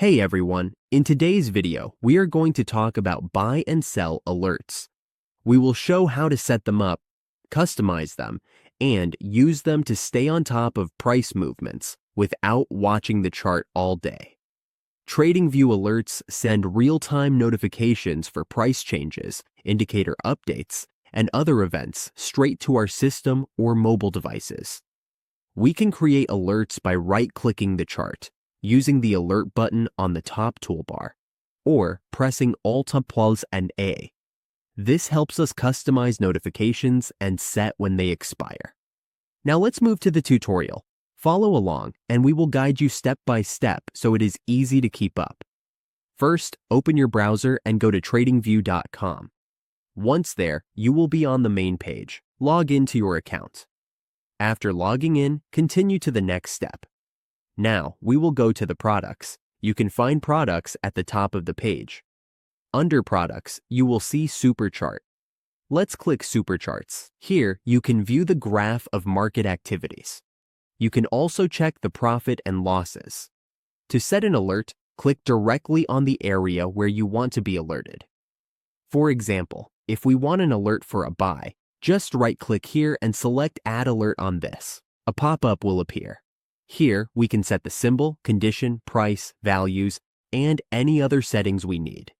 Hey everyone, in today's video, we are going to talk about buy and sell alerts. We will show how to set them up, customize them, and use them to stay on top of price movements without watching the chart all day. Tradingview alerts send real-time notifications for price changes, indicator updates, and other events straight to our system or mobile devices. We can create alerts by right-clicking the chart, using the alert button on the top toolbar, or pressing Alt plus and A. This helps us customize notifications and set when they expire. Now let's move to the tutorial. Follow along and we will guide you step by step so it is easy to keep up. First, open your browser and go to tradingview.com. Once there, you will be on the main page. Log into your account. After logging in, continue to the next step. Now, we will go to the products. You can find products at the top of the page. Under products, you will see Superchart. Let's click Supercharts. Here, you can view the graph of market activities. You can also check the profit and losses. To set an alert, click directly on the area where you want to be alerted. For example, if we want an alert for a buy, just right-click here and select Add Alert on this. A pop-up will appear. Here, we can set the symbol, condition, price, values, and any other settings we need.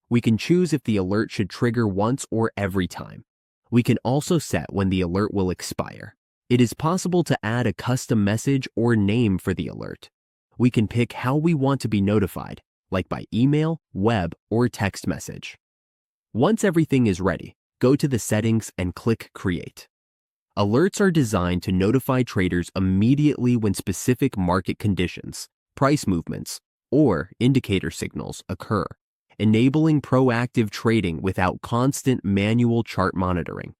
We can choose if the alert should trigger once or every time. We can also set when the alert will expire. It is possible to add a custom message or name for the alert. We can pick how we want to be notified, like by email, web, or text message. Once everything is ready, go to the settings and click Create. Alerts are designed to notify traders immediately when specific market conditions, price movements, or indicator signals occur, enabling proactive trading without constant manual chart monitoring.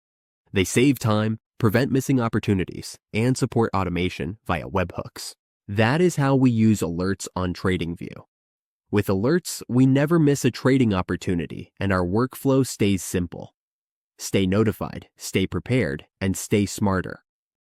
They save time, prevent missing opportunities, and support automation via webhooks. That is how we use alerts on TradingView. With alerts, we never miss a trading opportunity and our workflow stays simple. Stay notified, stay prepared, and stay smarter.